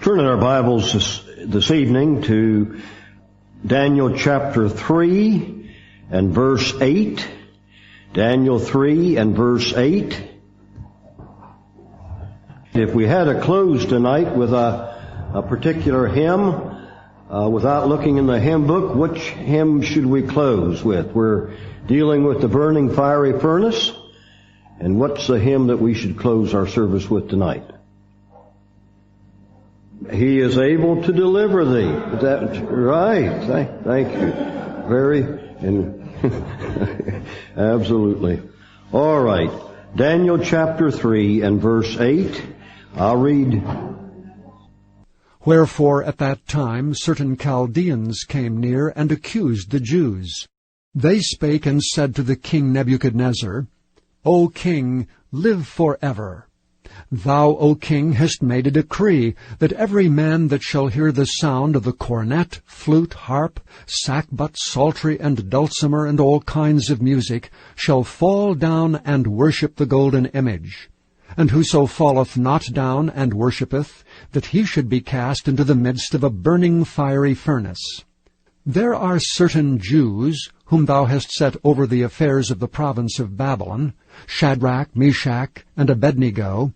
Turn in our Bibles this evening to Daniel chapter 3 and verse 8. Daniel 3 and verse 8. If we had to close tonight with a particular hymn, without looking in the hymn book, which hymn should we close with? We're dealing with the burning fiery furnace. And what's the hymn that we should close our service with tonight? He is able to deliver thee. Is that right? Thank you. Absolutely. All right. Daniel chapter 3 and verse 8. I'll read. Wherefore at that time certain Chaldeans came near and accused the Jews. They spake and said to the king Nebuchadnezzar, O king, live forever. Thou, O king, hast made a decree that every man that shall hear the sound of the cornet, flute, harp, sackbut, psaltery, and dulcimer, and all kinds of music, shall fall down and worship the golden image. And whoso falleth not down and worshippeth, that he should be cast into the midst of a burning fiery furnace. There are certain Jews, whom thou hast set over the affairs of the province of Babylon, Shadrach, Meshach, and Abednego.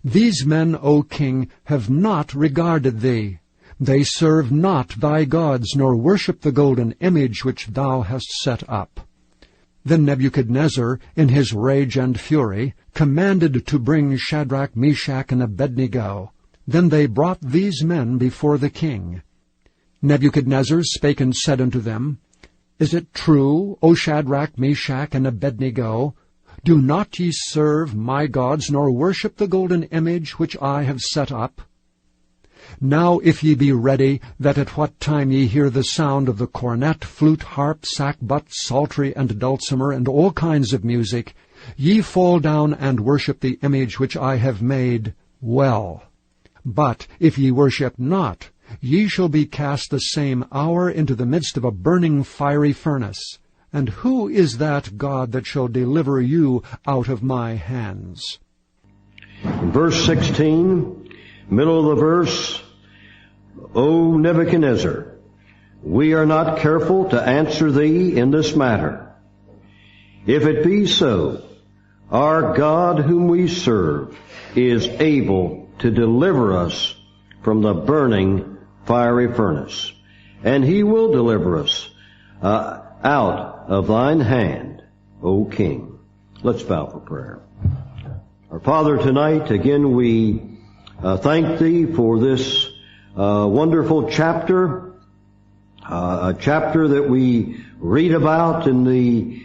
These men, O king, have not regarded thee. They serve not thy gods, nor worship the golden image which thou hast set up. Then Nebuchadnezzar, in his rage and fury, commanded to bring Shadrach, Meshach, and Abednego. Then they brought these men before the king. Nebuchadnezzar spake and said unto them, Is it true, O Shadrach, Meshach, and Abednego? Do not ye serve my gods, nor worship the golden image which I have set up? Now if ye be ready, that at what time ye hear the sound of the cornet, flute, harp, sackbut, psaltery, and dulcimer, and all kinds of music, ye fall down and worship the image which I have made, well. But if ye worship not, ye shall be cast the same hour into the midst of a burning fiery furnace. And who is that God that shall deliver you out of my hands? In verse 16, middle of the verse, O Nebuchadnezzar, we are not careful to answer thee in this matter. If it be so, our God whom we serve is able to deliver us from the burning fiery furnace, and he will deliver us out of thine hand, O king. Let's bow for prayer. Our Father, tonight, again, we thank thee for this wonderful chapter, a chapter that we read about in the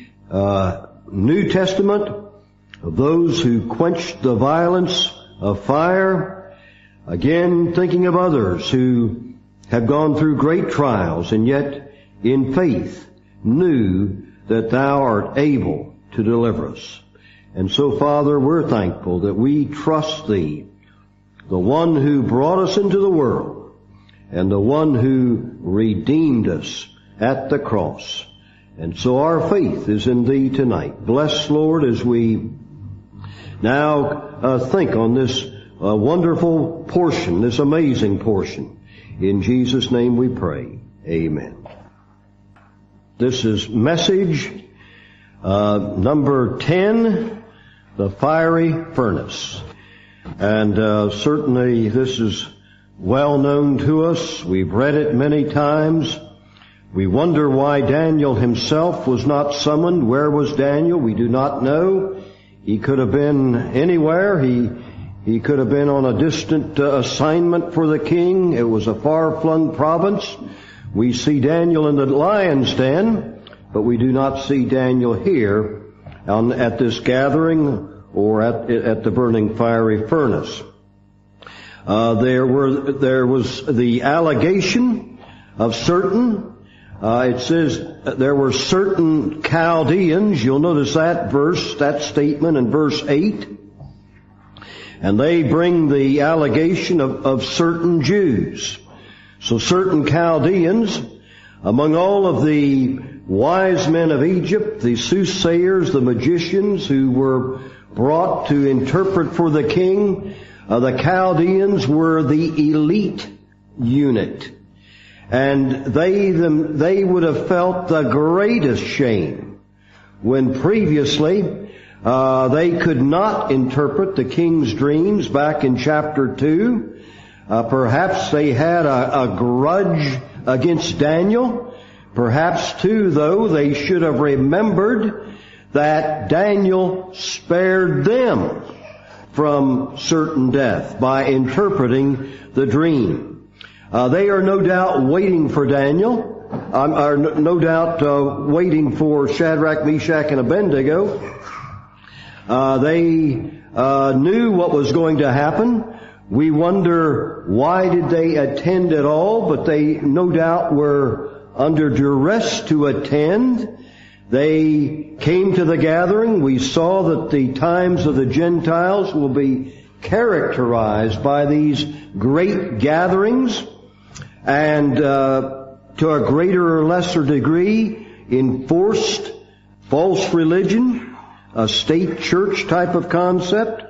New Testament, of those who quenched the violence of fire. Again, thinking of others who have gone through great trials and yet in faith knew that thou art able to deliver us. And so, Father, we're thankful that we trust thee, the one who brought us into the world and the one who redeemed us at the cross. And so our faith is in thee tonight. Bless, Lord, as we now think on this wonderful portion, this amazing portion. In Jesus' name we pray. Amen. This is message number 10, the fiery furnace. And certainly this is well known to us. We've read it many times. We wonder why Daniel himself was not summoned. Where was Daniel? We do not know. He could have been anywhere. He could have been on a distant assignment for the king. It was a far-flung province. We see Daniel in the lion's den, but we do not see Daniel here at this gathering or at the burning fiery furnace. There was the allegation of certain. It says there were certain Chaldeans. You'll notice that statement in verse 8. And they bring the allegation of certain Jews. So certain Chaldeans, among all of the wise men of Egypt, the soothsayers, the magicians who were brought to interpret for the king, The Chaldeans were the elite unit. And they would have felt the greatest shame when previously they could not interpret the king's dreams back in chapter 2. Perhaps they had a grudge against Daniel. Perhaps too, though, they should have remembered that Daniel spared them from certain death by interpreting the dream. They are no doubt waiting for Daniel, are no doubt waiting for Shadrach, Meshach, and Abednego. They knew what was going to happen. We wonder why did they attend at all, but they no doubt were under duress to attend. They came to the gathering. We saw that the times of the Gentiles will be characterized by these great gatherings, and to a greater or lesser degree, enforced false religion, a state church type of concept.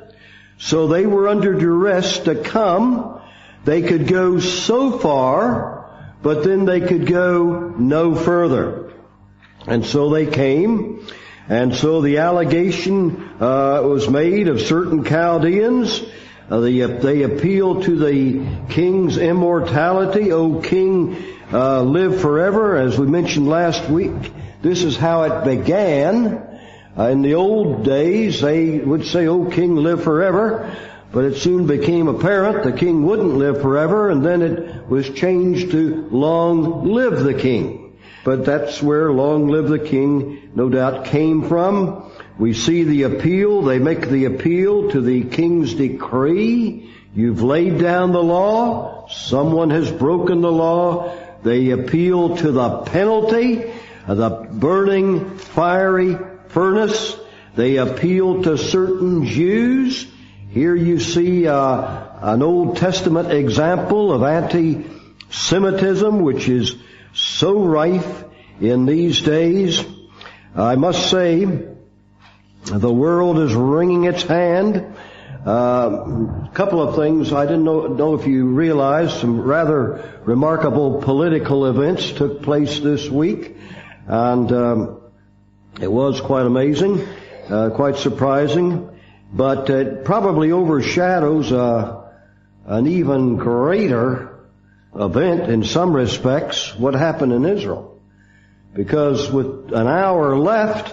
So they were under duress to come. They could go so far, but then they could go no further. And so they came, and so the allegation was made of certain Chaldeans. They appealed to the king's immortality. O king, live forever. As we mentioned last week, this is how it began. In the old days, they would say, O king, live forever. But it soon became apparent the king wouldn't live forever, and then it was changed to long live the king. But that's where long live the king no doubt came from. We see the appeal. They make the appeal to the king's decree. You've laid down the law. Someone has broken the law. They appeal to the penalty, the burning fiery furnace. They appeal to certain Jews. Here you see an Old Testament example of anti-Semitism, which is so rife in these days. I must say, the world is wringing its hand. A couple of things. I didn't know if you realized some rather remarkable political events took place this week, and it was quite amazing, quite surprising, but it probably overshadows an even greater event in some respects, what happened in Israel. Because with an hour left,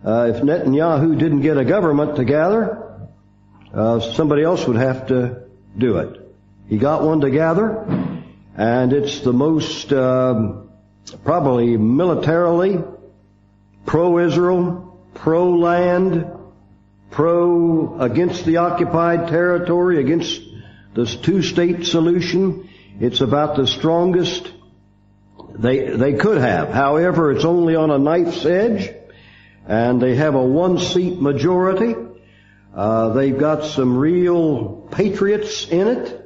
if Netanyahu didn't get a government together, somebody else would have to do it. He got one together, and it's the most probably militarily pro-Israel, pro-land, against the occupied territory, against this two-state solution. It's about the strongest they could have. However, it's only on a knife's edge, and they have a one-seat majority. They've got some real patriots in it.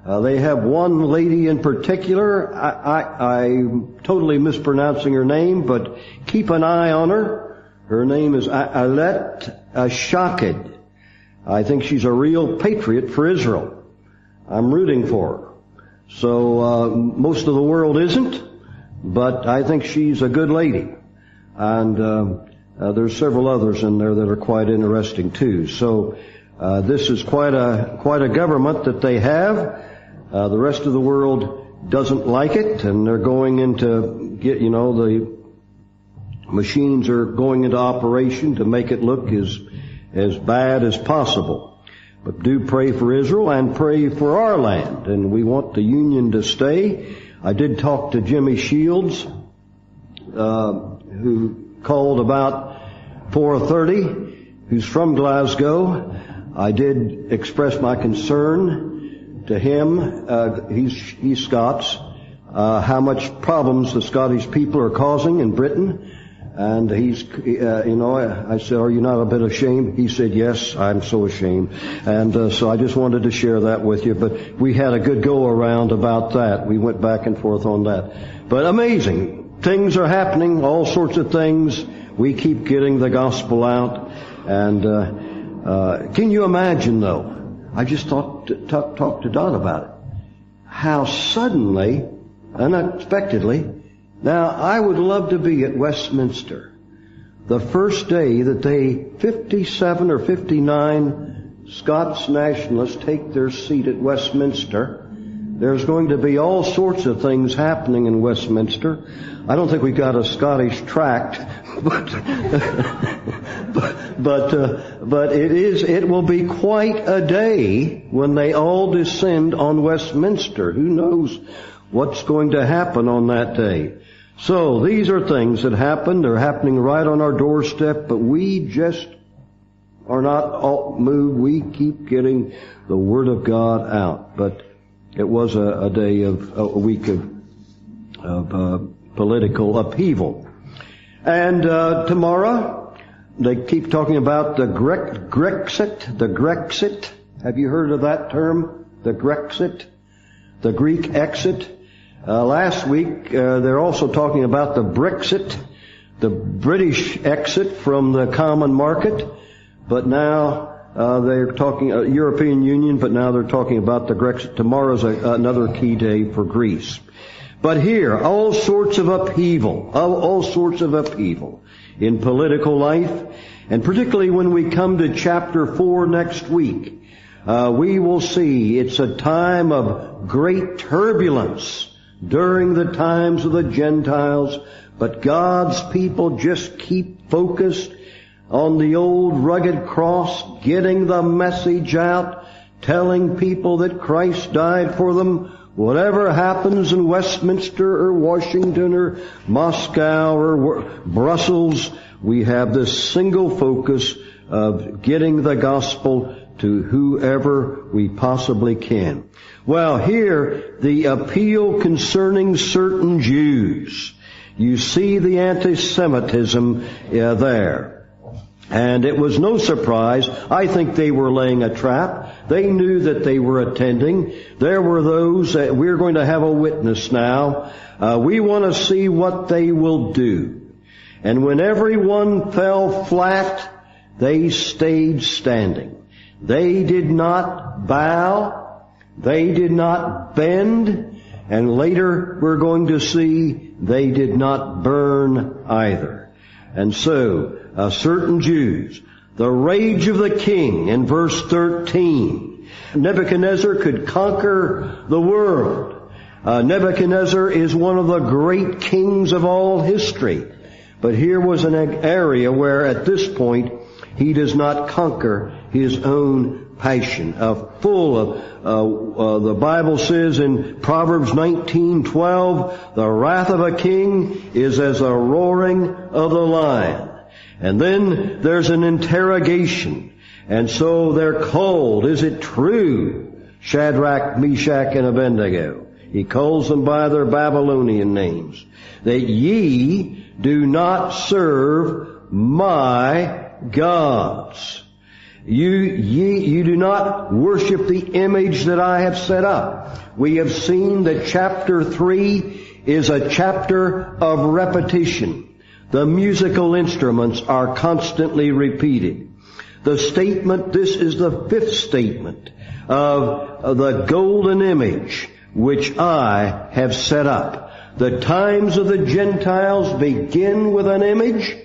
They have one lady in particular. I'm totally mispronouncing her name, but keep an eye on her. Her name is Ayelet Shaked. I think she's a real patriot for Israel. I'm rooting for her. So most of the world isn't, but I think she's a good lady. And there's several others in there that are quite interesting too. So this is quite a government that they have. The rest of the world doesn't like it, and they're going into the machines are going into operation to make it look as bad as possible. But do pray for Israel and pray for our land, and we want the union to stay. I did talk to Jimmy Shields, who called about 4:30, who's from Glasgow. I did express my concern to him. He's Scots. How much problems the Scottish people are causing in Britain. And I said, are you not a bit ashamed? He said, yes, I'm so ashamed. And so I just wanted to share that with you. But we had a good go around about that. We went back and forth on that. But amazing. Things are happening, all sorts of things. We keep getting the gospel out. And can you imagine, though, I just thought to talk to Don about it. How suddenly, unexpectedly, now I would love to be at Westminster the first day that 57 or 59 Scots nationalists take their seat at Westminster. There's going to be all sorts of things happening in Westminster. I don't think we got a Scottish tract, but it will be quite a day when they all descend on Westminster. Who knows what's going to happen on that day? So these are things that happen. They're happening right on our doorstep, but we just are not moved. We keep getting the Word of God out. But it was a week of political upheaval. And tomorrow, they keep talking about the Grexit. Have you heard of that term? The Grexit? The Greek exit? Last week, they're also talking about the Brexit, the British exit from the common market. But now they're talking European Union, but now they're talking about the Grexit. Tomorrow's another key day for Greece. But here, all sorts of upheaval in political life, and particularly when we come to chapter 4 next week, we will see it's a time of great turbulence during the times of the Gentiles, but God's people just keep focused on the old rugged cross, getting the message out, telling people that Christ died for them. Whatever happens in Westminster or Washington or Moscow or Brussels, we have this single focus of getting the gospel to whoever we possibly can. Well, here, the appeal concerning certain Jews. You see the anti-Semitism there. And it was no surprise. I think they were laying a trap. They knew that they were attending. There were those that we're going to have a witness now. We want to see what they will do. And when everyone fell flat, they stayed standing. They did not bow. They did not bend. And later we're going to see they did not burn either. And so, certain Jews, the rage of the king in verse 13. Nebuchadnezzar could conquer the world. Nebuchadnezzar is one of the great kings of all history. But here was an area where at this point he does not conquer his own passion. Full of, the Bible says in Proverbs 19:12, the wrath of a king is as a roaring of the lion. And then there's an interrogation. And so they're called, is it true, Shadrach, Meshach, and Abednego? He calls them by their Babylonian names. That ye do not serve my gods. You do not worship the image that I have set up. We have seen that chapter 3 is a chapter of repetition. The musical instruments are constantly repeated. The statement, this is the 5th statement of the golden image which I have set up. The times of the Gentiles begin with an image.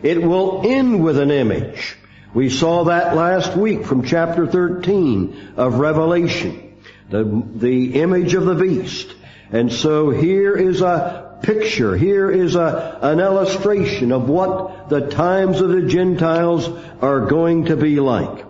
It will end with an image. We saw that last week from chapter 13 of Revelation. The image of the beast. And so here is a picture, here is an illustration of what the times of the Gentiles are going to be like.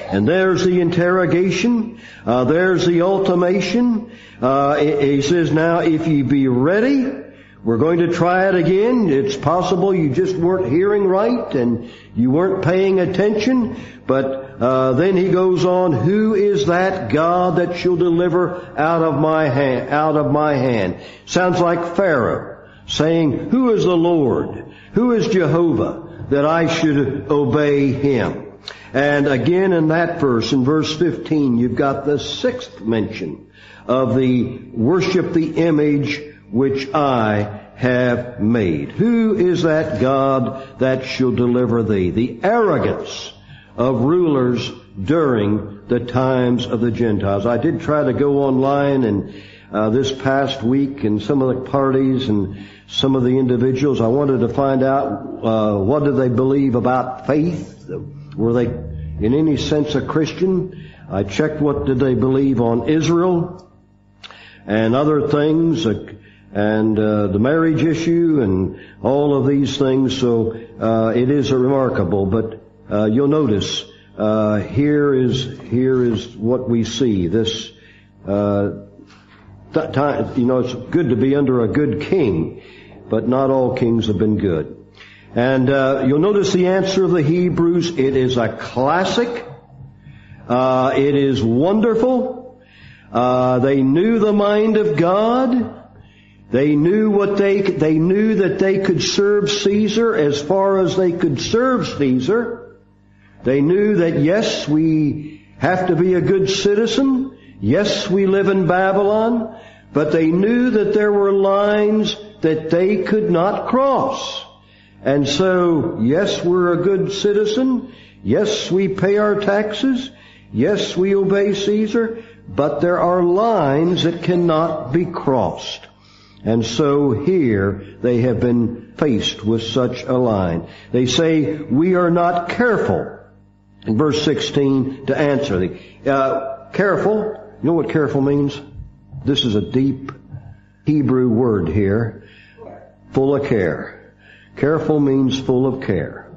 And there's the interrogation, there's the ultimation. He says, now if ye be ready, we're going to try it again. It's possible you just weren't hearing right and you weren't paying attention. But then he goes on, who is that God that shall deliver out of my hand? Sounds like Pharaoh saying, who is the Lord? Who is Jehovah that I should obey him? And again in that verse, in verse 15, you've got the 6th mention of the worship the image which I have made. Who is that God that shall deliver thee? The arrogance of rulers during the times of the Gentiles. I did try to go online and this past week and some of the parties and some of the individuals, I wanted to find out what do they believe about faith. Were they in any sense a Christian? I checked what did they believe on Israel and other things, and the marriage issue and all of these things. So it is remarkable. But you'll notice here is what we see. This time, it's good to be under a good king, but not all kings have been good. And you'll notice the answer of the Hebrews. It is a classic. It is wonderful. They knew the mind of God. They knew that they could serve Caesar as far as they could serve Caesar. They knew that yes, we have to be a good citizen. Yes, we live in Babylon. But they knew that there were lines that they could not cross. And so, yes, we're a good citizen. Yes, we pay our taxes. Yes, we obey Caesar. But there are lines that cannot be crossed. And so here they have been faced with such a line. They say, we are not careful, in verse 16, to answer thee. Careful, you know what careful means? This is a deep Hebrew word here. Full of care. Careful means full of care.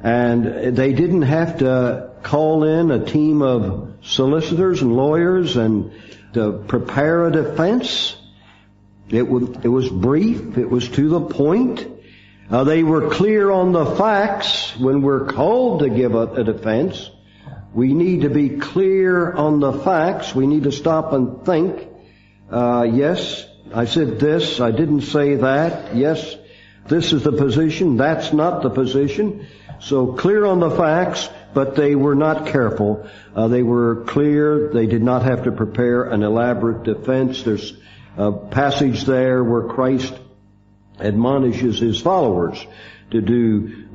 And they didn't have to call in a team of solicitors and lawyers and to prepare a defense. It was brief. It was to the point. They were clear on the facts. When we're called to give a defense, we need to be clear on the facts. We need to stop and think. Yes, I said this. I didn't say that. Yes, this is the position. That's not the position. So clear on the facts, but they were not careful. They were clear. They did not have to prepare an elaborate defense. There's a passage there where Christ admonishes His followers to do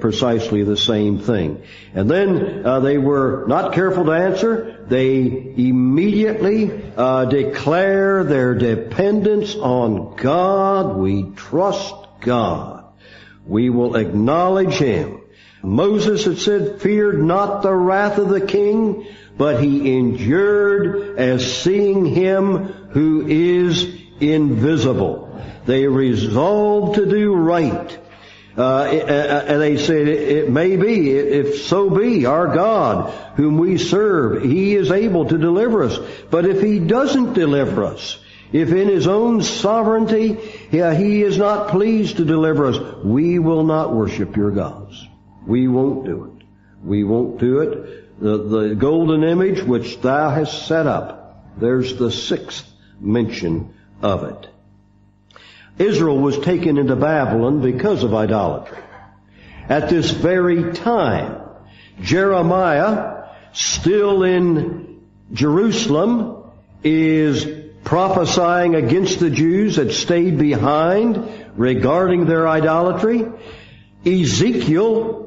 precisely the same thing. And then they were not careful to answer. They immediately declare their dependence on God. We trust God. We will acknowledge Him. Moses had said, feared not the wrath of the king, but he endured as seeing Him who is invisible. They resolved to do right. And they said, it may be, if so be, our God, whom we serve, He is able to deliver us. But if He doesn't deliver us, if in His own sovereignty, He is not pleased to deliver us, we will not worship your gods. We won't do it. We won't do it. The golden image which thou hast set up, there's the sixth mention of it. Israel was taken into Babylon because of idolatry. At this very time, Jeremiah, still in Jerusalem, is prophesying against the Jews that stayed behind regarding their idolatry. Ezekiel,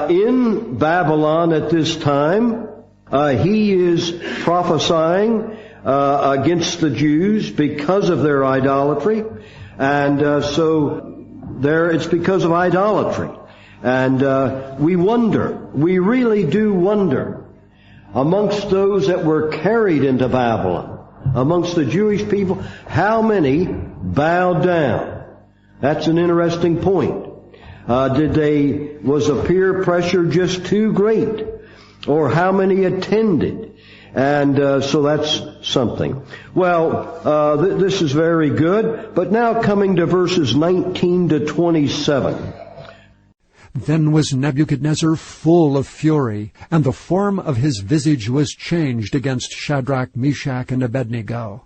in Babylon at this time, he is prophesying against the Jews because of their idolatry. And so there it's because of idolatry. And we really do wonder, amongst those that were carried into Babylon, amongst the Jewish people, how many bowed down? That's an interesting point. Was the peer pressure just too great? Or how many attended? And so that's something. Well, this is very good. But now coming to verses 19 to 27. Then was Nebuchadnezzar full of fury, and the form of his visage was changed against Shadrach, Meshach, and Abednego.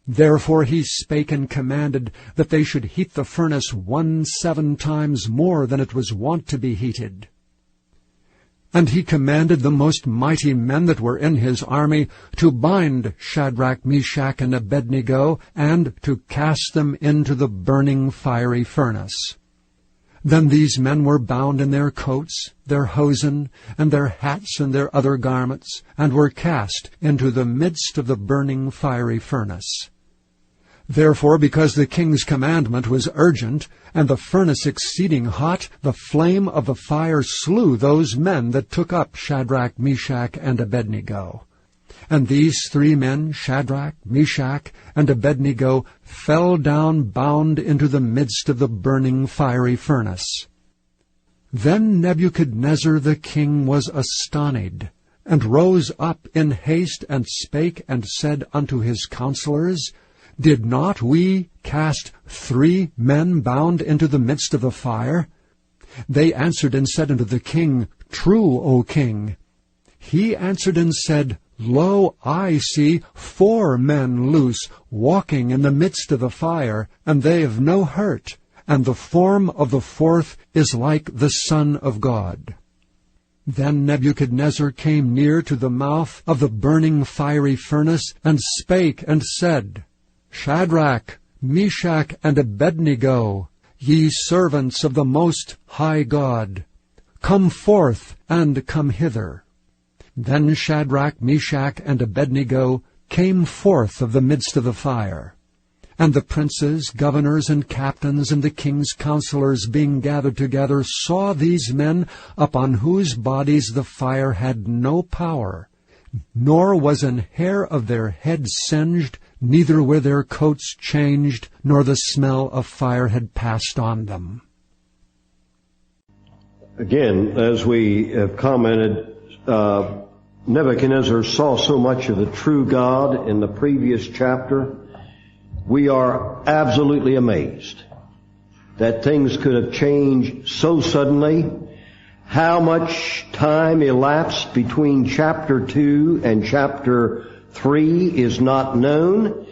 Therefore he spake and commanded that they should heat the furnace 17 times more than it was wont to be heated. And he commanded the most mighty men that were in his army to bind Shadrach, Meshach, and Abednego, and to cast them into the burning fiery furnace. Then these men were bound in their coats, their hosen, and their hats, and their other garments, and were cast into the midst of the burning fiery furnace. Therefore, because the king's commandment was urgent, and the furnace exceeding hot, the flame of the fire slew those men that took up Shadrach, Meshach, and Abednego. And these 3 men, Shadrach, Meshach, and Abednego, fell down bound into the midst of the burning fiery furnace. Then Nebuchadnezzar the king was astonied, and rose up in haste, and spake, and said unto his counselors, Did not we cast 3 men bound into the midst of the fire? They answered and said unto the king, True, O king. He answered and said, Lo, I see 4 men loose, walking in the midst of the fire, and they have no hurt, and the form of the 4th is like the Son of God. Then Nebuchadnezzar came near to the mouth of the burning fiery furnace, and spake and said, Shadrach, Meshach, and Abednego, ye servants of the Most High God, come forth and come hither. Then Shadrach, Meshach, and Abednego came forth of the midst of the fire. And the princes, governors, and captains, and the king's counselors, being gathered together, saw these men, upon whose bodies the fire had no power, nor was an hair of their head singed, neither were their coats changed, nor the smell of fire had passed on them. Again, as we have commented, Nebuchadnezzar saw so much of the true God in the previous chapter. We are absolutely amazed that things could have changed so suddenly. How much time elapsed between chapter 2 and chapter 3 is not known.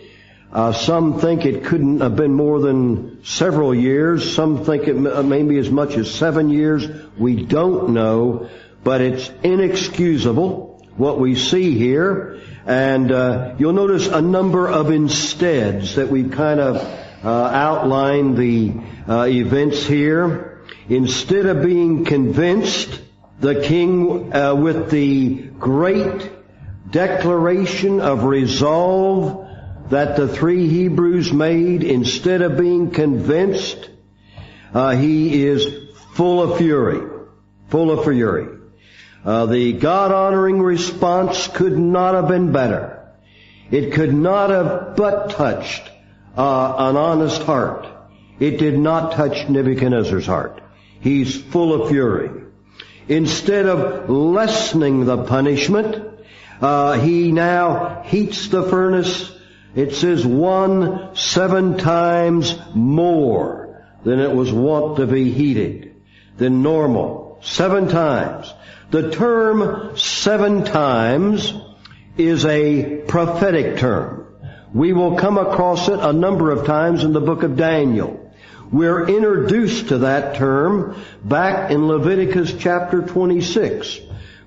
Some think it couldn't have been more than several years. Some think it may be as much as 7 years. We don't know, but it's inexcusable what we see here. And you'll notice a number of insteads that we've kind of outlined the events here. Instead of being convinced, the king with the great declaration of resolve that the 3 Hebrews made, instead of being convinced, he is full of fury. Full of fury. The God-honoring response could not have been better. It could not have but touched an honest heart. It did not touch Nebuchadnezzar's heart. He's full of fury. Instead of lessening the punishment, he now heats the furnace. It says 7 times more than it was wont to be heated, than normal. 7 times. The term 7 times is a prophetic term. We will come across it a number of times in the book of Daniel. We're introduced to that term back in Leviticus chapter 26,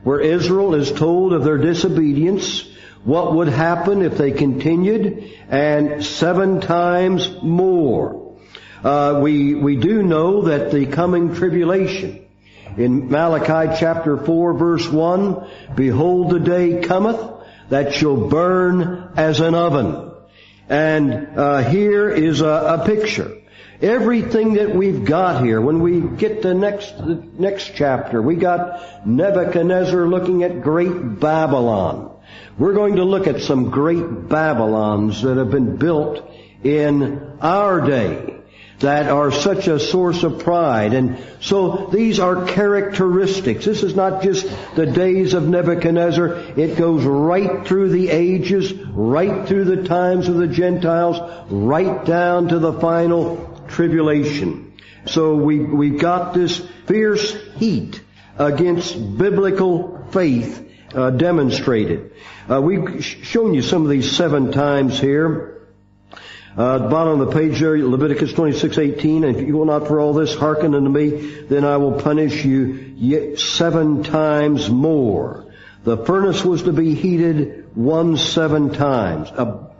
where Israel is told of their disobedience, what would happen if they continued, and 7 times more. We do know that the coming tribulation, in Malachi chapter 4 verse 1, Behold the day cometh that shall burn as an oven. And here is a picture. Everything that we've got here, when we get to the next chapter, we got Nebuchadnezzar looking at great Babylon. We're going to look at some great Babylons that have been built in our day, that are such a source of pride. And so these are characteristics. This is not just the days of Nebuchadnezzar. It goes right through the ages, right through the times of the Gentiles, right down to the final tribulation. So we've got this fierce heat against biblical faith demonstrated. We've shown you some of these 7 times here. At the bottom of the page there, Leviticus 26:18, and if you will not for all this hearken unto me, then I will punish you yet 7 times more. The furnace was to be heated 7 times.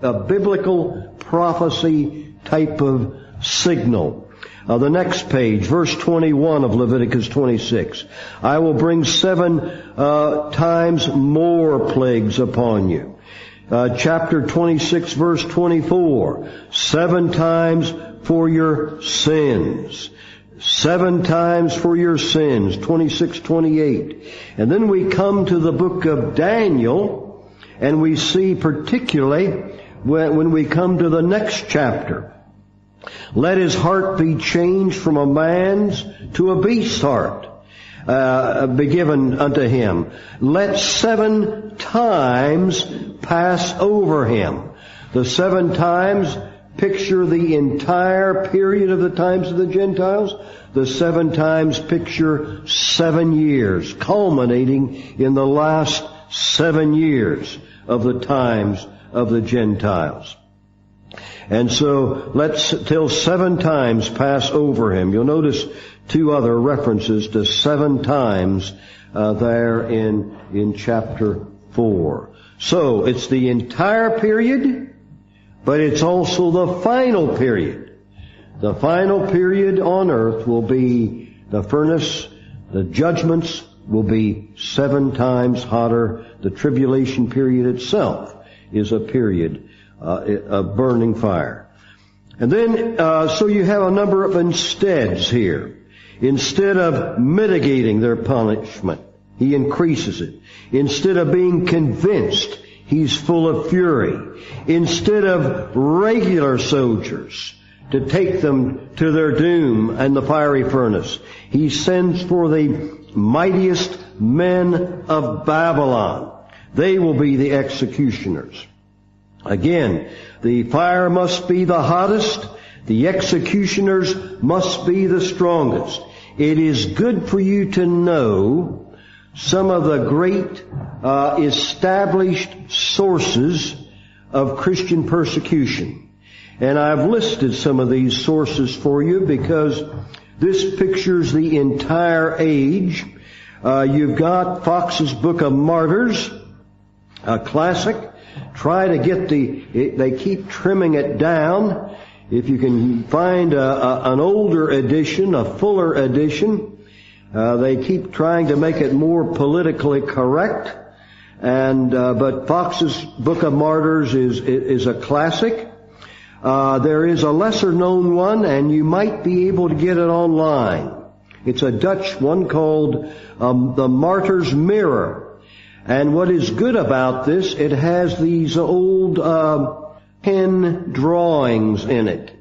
A biblical prophecy type of signal. The next page, verse 21 of Leviticus 26. I will bring 7 times more plagues upon you. Chapter 26, verse 24. 7 times for your sins. 7 times for your sins. 26, 28. And then we come to the book of Daniel, and we see particularly when we come to the next chapter. Let his heart be changed from a man's to a beast's heart, be given unto him. Let 7 times pass over him. The 7 times picture the entire period of the times of the Gentiles. The 7 times picture 7 years, culminating in the last 7 years of the times of the Gentiles. And so till 7 times pass over him. You'll notice 2 other references to 7 times there in chapter 4. So it's the entire period, but it's also the final period. The final period on earth will be the furnace. The judgments will be 7 times hotter. The tribulation period itself is a period of burning fire. And then, so you have a number of insteads here. Instead of mitigating their punishment, he increases it. Instead of being convinced, he's full of fury. Instead of regular soldiers to take them to their doom and the fiery furnace, he sends for the mightiest men of Babylon. They will be the executioners. Again, the fire must be the hottest. The executioners must be the strongest. It is good for you to know some of the great established sources of Christian persecution. And I've listed some of these sources for you because this pictures the entire age. You've got Fox's Book of Martyrs, a classic. Try to get they keep trimming it down. If you can find an older edition, a fuller edition, they keep trying to make it more politically correct. But Fox's Book of Martyrs is a classic. There is a lesser known one, and you might be able to get it online. It's a Dutch one called The Martyr's Mirror. And what is good about this, it has these old pen drawings in it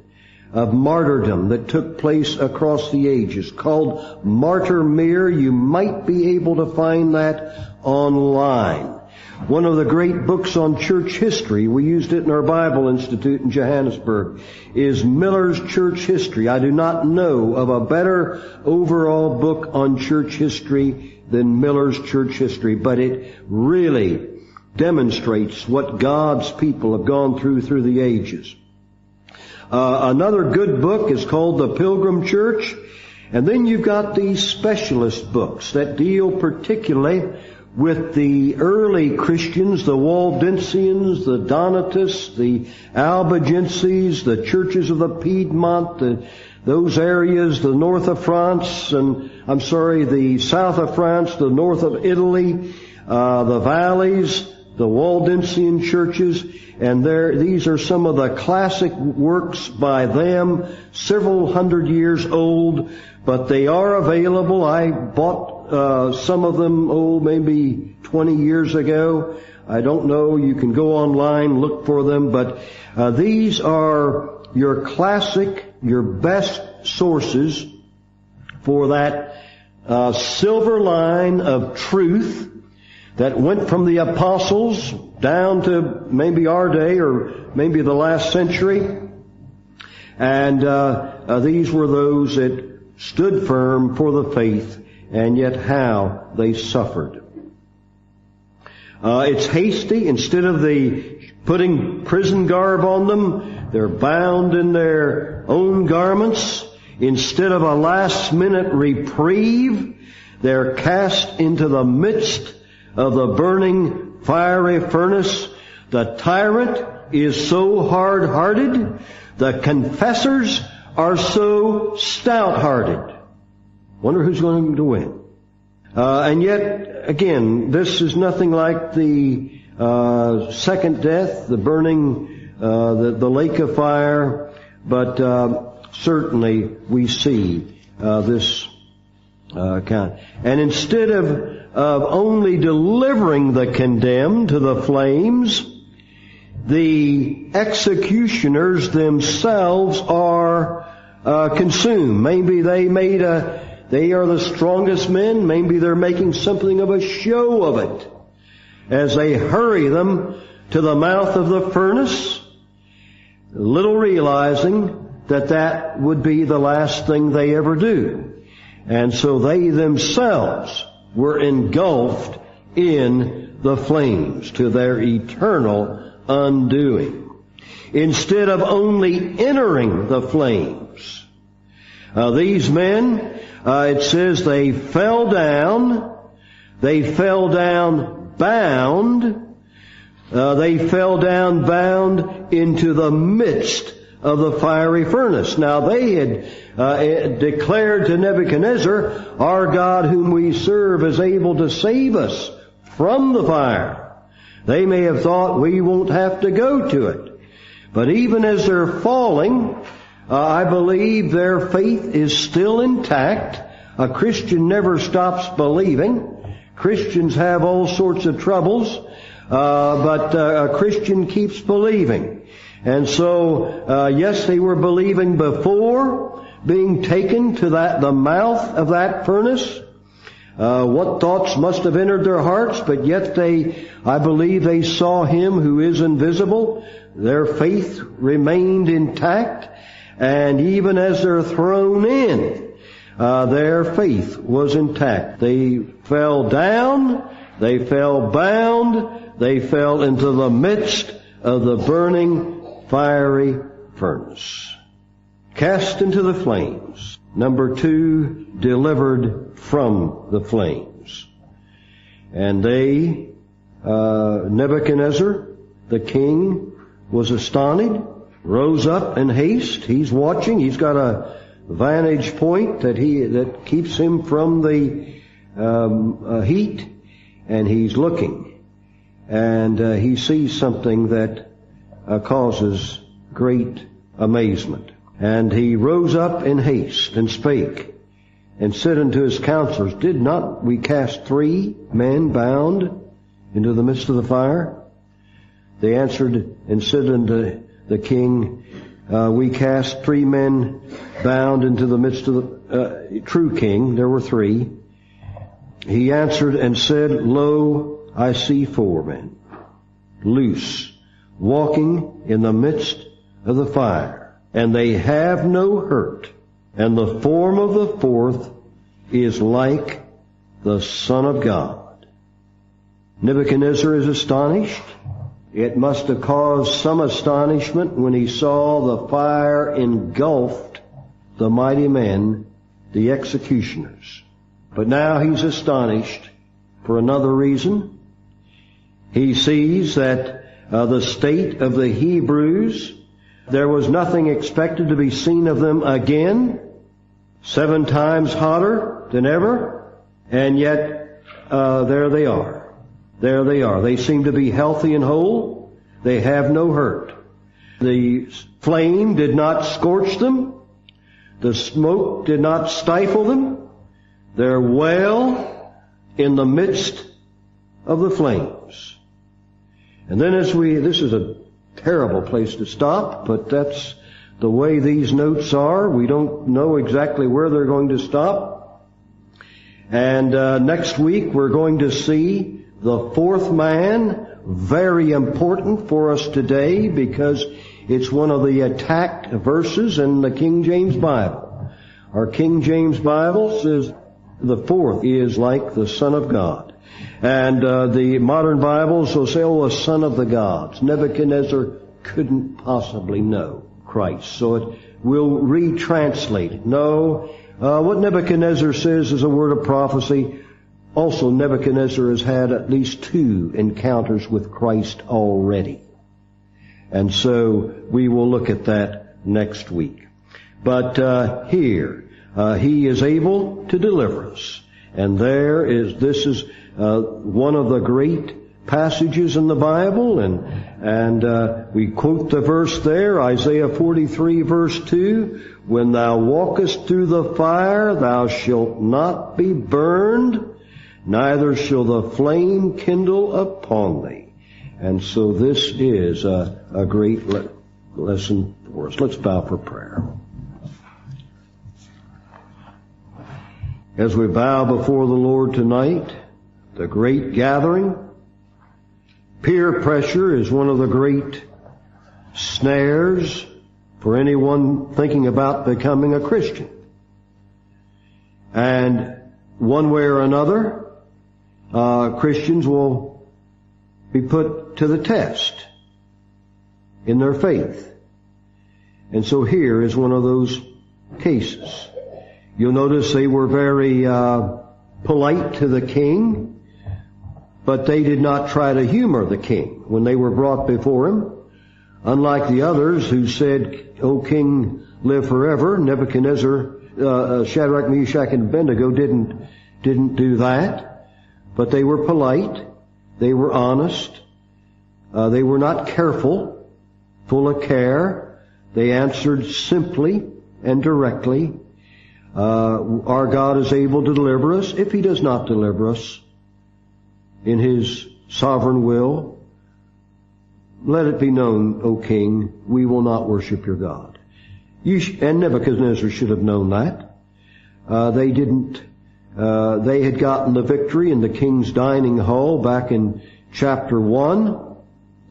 of martyrdom that took place across the ages, called Martyr Mirror. You might be able to find that online. One of the great books on church history, we used it in our Bible Institute in Johannesburg, is Miller's Church History. I do not know of a better overall book on church history than Miller's Church History, but it really demonstrates what God's people have gone through the ages. Another good book is called The Pilgrim Church, and then you've got these specialist books that deal particularly with the early Christians, the Waldensians, the Donatists, the Albigenses, the churches of the Piedmont, those areas, the north of France, the south of France, the north of Italy, the valleys, the Waldensian churches, and these are some of the classic works by them, several hundred years old, but they are available. I bought some of them, maybe 20 years ago. I don't know. You can go online, look for them, but these are your classic, your best sources for that silver line of truth that went from the apostles down to maybe our day or maybe the last century. And these were those that stood firm for the faith, and yet how they suffered. It's hasty. Instead of putting prison garb on them, they're bound in their own garments. Instead of a last-minute reprieve, they're cast into the midst of the burning fiery furnace. The tyrant is so hard-hearted. The confessors are so stout-hearted. Wonder who's going to win. And yet, again, this is nothing like the second death, the burning, the lake of fire, but certainly we see this account. And instead of only delivering the condemned to the flames, the executioners themselves are consumed. Maybe they are the strongest men. Maybe they're making something of a show of it as they hurry them to the mouth of the furnace, little realizing that that would be the last thing they ever do. And so they themselves were engulfed in the flames to their eternal undoing. Instead of only entering the flames, these men, it says they fell down bound, into the midst of the fiery furnace. Now they had declared to Nebuchadnezzar, our God whom we serve is able to save us from the fire. They may have thought we won't have to go to it. But even as they're falling, I believe their faith is still intact. A Christian never stops believing. Christians have all sorts of troubles, but a Christian keeps believing. And so, yes, they were believing before being taken to the mouth of that furnace. What thoughts must have entered their hearts, but yet I believe they saw Him who is invisible. Their faith remained intact, and even as they're thrown in, their faith was intact. They fell down, they fell bound, they fell into the midst of the burning fiery furnace. Cast into the flames. Number 2, delivered from the flames. And Nebuchadnezzar, the king, was astonished, rose up in haste. He's watching. He's got a vantage point that keeps him from the heat, and he's looking. And he sees something that causes great amazement. And he rose up in haste and spake, and said unto his counselors, did not we cast 3 men bound into the midst of the fire? They answered and said unto the king, we cast 3 men bound into the midst of the true king. There were 3. He answered and said, lo, I see 4 men, loose, walking in the midst of the fire, and they have no hurt. And the form of the 4th is like the Son of God. Nebuchadnezzar is astonished. It must have caused some astonishment when he saw the fire engulfed the mighty men, the executioners. But now he's astonished for another reason. He sees that the state of the Hebrews, there was nothing expected to be seen of them again, 7 times hotter than ever, and yet there they are. There they are. They seem to be healthy and whole. They have no hurt. The flame did not scorch them. The smoke did not stifle them. They're well in the midst of the flames. And then this is a terrible place to stop, but that's the way these notes are. We don't know exactly where they're going to stop. And next week we're going to see the 4th man, very important for us today because it's one of the attacked verses in the King James Bible. Our King James Bible says the 4th is like the Son of God. And the modern Bibles will say, a son of the gods. Nebuchadnezzar couldn't possibly know Christ. So it will retranslate it. No, what Nebuchadnezzar says is a word of prophecy. Also, Nebuchadnezzar has had at least 2 encounters with Christ already. And so we will look at that next week. But here, He is able to deliver us. And this is one of the great passages in the Bible, and we quote the verse there, Isaiah 43 verse 2, when thou walkest through the fire, thou shalt not be burned, neither shall the flame kindle upon thee. And so this is a great lesson for us. Let's bow for prayer. As we bow before the Lord tonight, the great gathering, peer pressure is one of the great snares for anyone thinking about becoming a Christian. And one way or another, Christians will be put to the test in their faith. And so here is one of those cases. You'll notice they were very polite to the king, but they did not try to humor the king when they were brought before him. Unlike the others who said, O king, live forever, Nebuchadnezzar, Shadrach, Meshach, and Abednego didn't do that. But they were polite. They were honest. They were not careful, full of care. They answered simply and directly. Our God is able to deliver us. If He does not deliver us in His sovereign will, let it be known, O king, we will not worship your God. And Nebuchadnezzar should have known that. They didn't. They had gotten the victory in the king's dining hall back in chapter 1.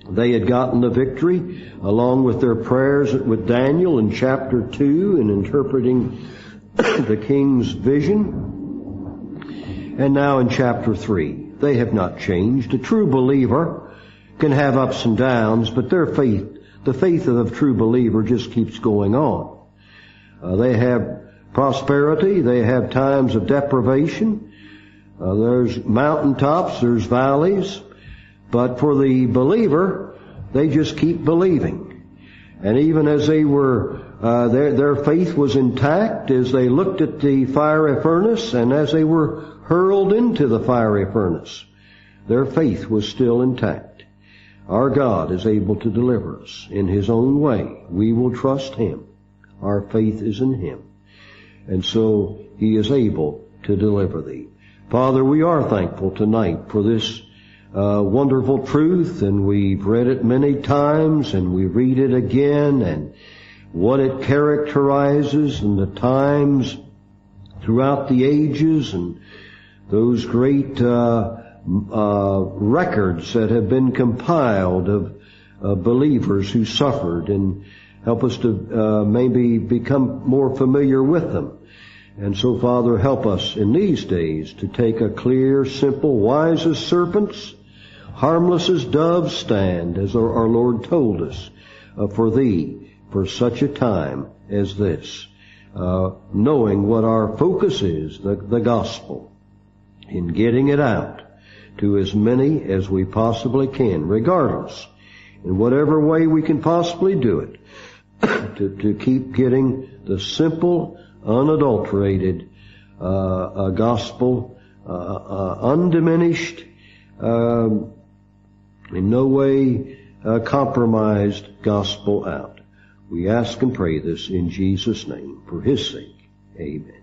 They had gotten the victory along with their prayers with Daniel in chapter 2 in interpreting the king's vision. And now in chapter 3, they have not changed. A true believer can have ups and downs, but their faith, the faith of the true believer, just keeps going on. They have prosperity, they have times of deprivation, there's mountaintops, there's valleys, but for the believer, they just keep believing. And even as they were, their faith was intact as they looked at the fiery furnace, and as they were hurled into the fiery furnace, their faith was still intact. Our God is able to deliver us in His own way. We will trust Him. Our faith is in Him. And so He is able to deliver thee. Father, we are thankful tonight for this wonderful truth, and we've read it many times, and we read it again, and what it characterizes, and the times throughout the ages, and those great records that have been compiled of believers who suffered, and help us to maybe become more familiar with them. And so, Father, help us in these days to take a clear, simple, wise as serpents, harmless as doves stand, as our Lord told us, for Thee, for such a time as this, knowing what our focus is, the gospel, in getting it out to as many as we possibly can, regardless, in whatever way we can possibly do it, to keep getting the simple, unadulterated gospel, undiminished, in no way compromised gospel out. We ask and pray this in Jesus' name, for His sake. Amen.